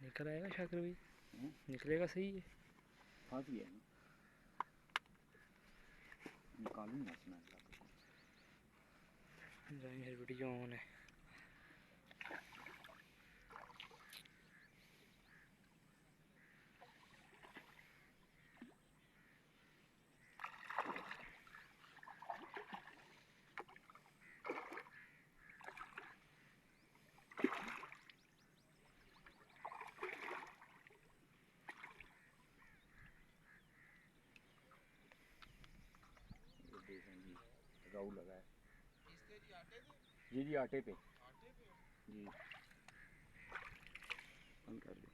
निकल आएगा शाकर भी, निकलेगा सही है। फंस गया ना, निकालूंगा अपना जाएंगे वीडियो ऑन है। राउ लगा है जी, आटे पे जी, बंद कर दे।